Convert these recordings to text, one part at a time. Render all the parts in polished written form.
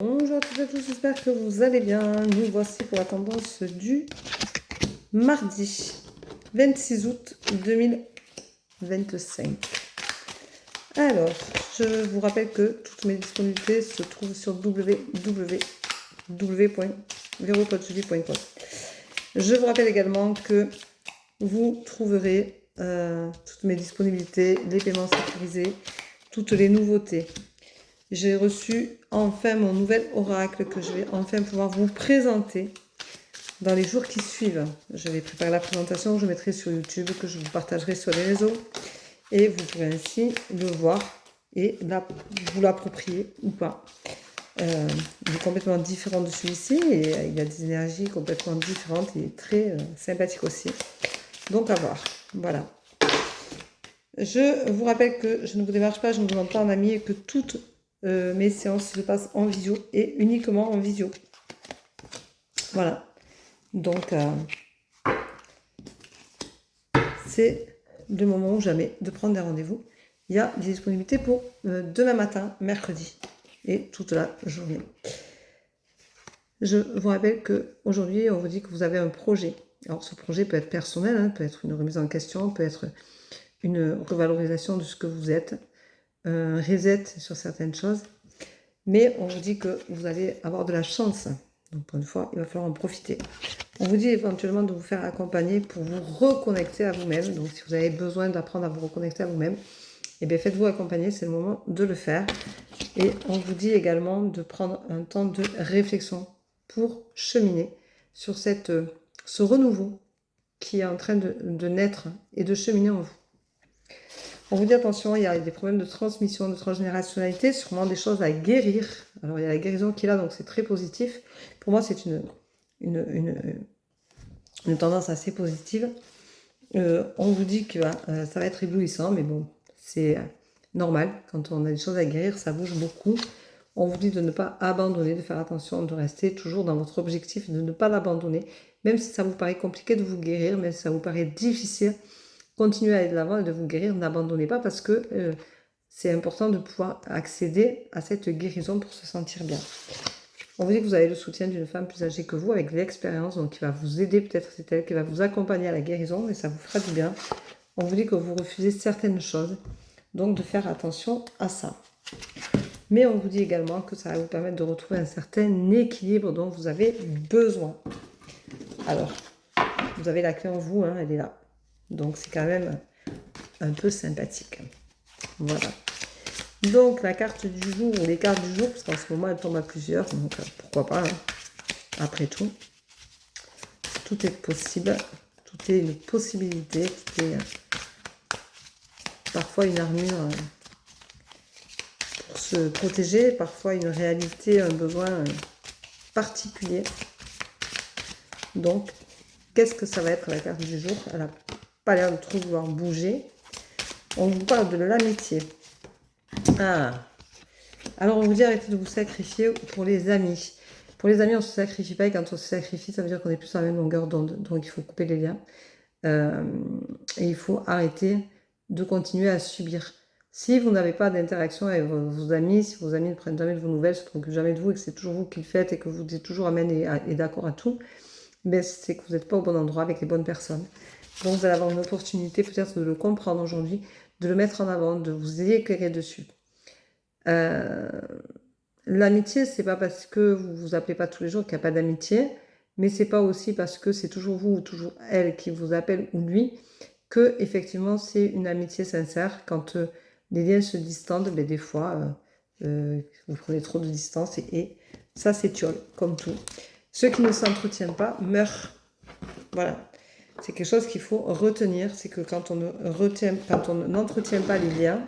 Bonjour à toutes et à tous, j'espère que vous allez bien. Nous voici pour la tendance du mardi 26 août 2025. Alors, je vous rappelle que toutes mes disponibilités se trouvent sur www.veropodjulie.com. Je vous rappelle également que vous trouverez toutes mes disponibilités, les paiements sécurisés, toutes les nouveautés. J'ai reçu enfin mon nouvel oracle que je vais enfin pouvoir vous présenter dans les jours qui suivent. Je vais préparer la présentation que je mettrai sur YouTube, que je vous partagerai sur les réseaux. Et vous pourrez ainsi le voir et vous l'approprier ou pas. Il est complètement différent de celui-ci et il a des énergies complètement différentes et très sympathique aussi. Donc à voir. Voilà. Je vous rappelle que je ne vous démarche pas, je ne vous demande pas en ami et que toutes mes séances se passent en visio et uniquement en visio. Voilà. Donc, c'est le moment ou jamais de prendre des rendez-vous. Il y a des disponibilités pour demain matin, mercredi, et toute la journée. Je vous rappelle qu'aujourd'hui, on vous dit que vous avez un projet. Alors, ce projet peut être personnel, hein, peut être une remise en question, peut être une revalorisation de ce que vous êtes, un reset sur certaines choses. Mais on vous dit que vous allez avoir de la chance. Donc, pour une fois, il va falloir en profiter. On vous dit éventuellement de vous faire accompagner pour vous reconnecter à vous-même. Donc, si vous avez besoin d'apprendre à vous reconnecter à vous-même, eh bien, faites-vous accompagner. C'est le moment de le faire. Et on vous dit également de prendre un temps de réflexion pour cheminer sur ce renouveau qui est en train de naître et de cheminer en vous. On vous dit attention, il y a des problèmes de transmission, de transgénérationnalité, sûrement des choses à guérir. Alors il y a la guérison qui est là, donc c'est très positif. Pour moi, c'est une tendance assez positive. On vous dit que ça va être éblouissant, mais bon, c'est normal. Quand on a des choses à guérir, ça bouge beaucoup. On vous dit de ne pas abandonner, de faire attention, de rester toujours dans votre objectif, de ne pas l'abandonner. Même si ça vous paraît compliqué de vous guérir, même si ça vous paraît difficile, continuez à aller de l'avant et de vous guérir, n'abandonnez pas parce que c'est important de pouvoir accéder à cette guérison pour se sentir bien. On vous dit que vous avez le soutien d'une femme plus âgée que vous avec de l'expérience, donc qui va vous aider, peut-être c'est elle qui va vous accompagner à la guérison et ça vous fera du bien. On vous dit que vous refusez certaines choses, donc de faire attention à ça. Mais on vous dit également que ça va vous permettre de retrouver un certain équilibre dont vous avez besoin. Alors, vous avez la clé en vous, hein, elle est là. Donc c'est quand même un peu sympathique. Voilà. Donc la carte du jour, ou les cartes du jour, parce qu'en ce moment elles tombent à plusieurs, donc pourquoi pas, hein. Après tout est possible, tout est une possibilité, tout est parfois une armure pour se protéger, parfois une réalité, un besoin particulier. Donc, qu'est-ce que ça va être la carte du jour? Elle n'a pas l'air de trop vouloir bouger. On vous parle de l'amitié. Ah, alors on vous dit arrêtez de vous sacrifier pour les amis. Pour les amis, on ne se sacrifie pas et quand on se sacrifie, ça veut dire qu'on est plus sur la même longueur d'onde. Donc il faut couper les liens. Et il faut arrêter de continuer à subir. Si vous n'avez pas d'interaction avec vos amis, si vos amis ne prennent jamais de vos nouvelles, ne se préoccupent jamais de vous et que c'est toujours vous qui le faites et que vous êtes toujours amène et d'accord à tout, ben c'est que vous n'êtes pas au bon endroit avec les bonnes personnes. Donc vous allez avoir une opportunité peut-être de le comprendre aujourd'hui, de le mettre en avant, de vous éclairer dessus. L'amitié, c'est pas parce que vous vous appelez pas tous les jours qu'il n'y a pas d'amitié, mais c'est pas aussi parce que c'est toujours vous ou toujours elle qui vous appelle ou lui que effectivement c'est une amitié sincère. Quand les liens se distendent, ben, des fois vous prenez trop de distance et ça s'étiole comme tout. Ceux qui ne s'entretiennent pas meurent. Voilà. C'est quelque chose qu'il faut retenir, c'est que quand on n'entretient pas les liens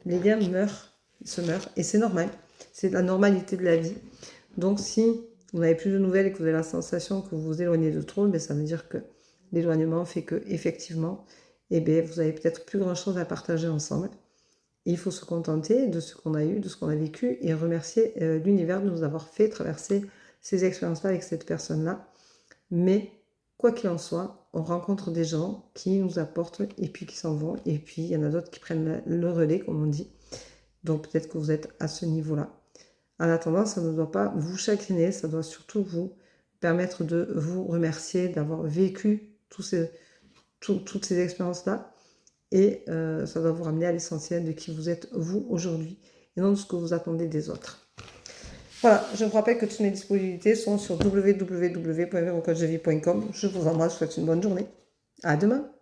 meurent, ils se meurent, et c'est normal, c'est la normalité de la vie. Donc si vous n'avez plus de nouvelles et que vous avez la sensation que vous vous éloignez de trop, ben, ça veut dire que l'éloignement fait que effectivement, eh ben, vous n'avez peut-être plus grand chose à partager ensemble. Et il faut se contenter de ce qu'on a eu, de ce qu'on a vécu, et remercier l'univers de nous avoir fait traverser ces expériences-là avec cette personne-là. Mais quoi qu'il en soit, on rencontre des gens qui nous apportent et puis qui s'en vont. Et puis, il y en a d'autres qui prennent le relais, comme on dit. Donc, peut-être que vous êtes à ce niveau-là. En attendant, ça ne doit pas vous chagriner, ça doit surtout vous permettre de vous remercier d'avoir vécu toutes ces expériences-là. Et ça doit vous ramener à l'essentiel de qui vous êtes vous aujourd'hui et non de ce que vous attendez des autres. Voilà, je vous rappelle que toutes mes disponibilités sont sur www.coachevie.com. Je vous embrasse, je vous souhaite une bonne journée. À demain.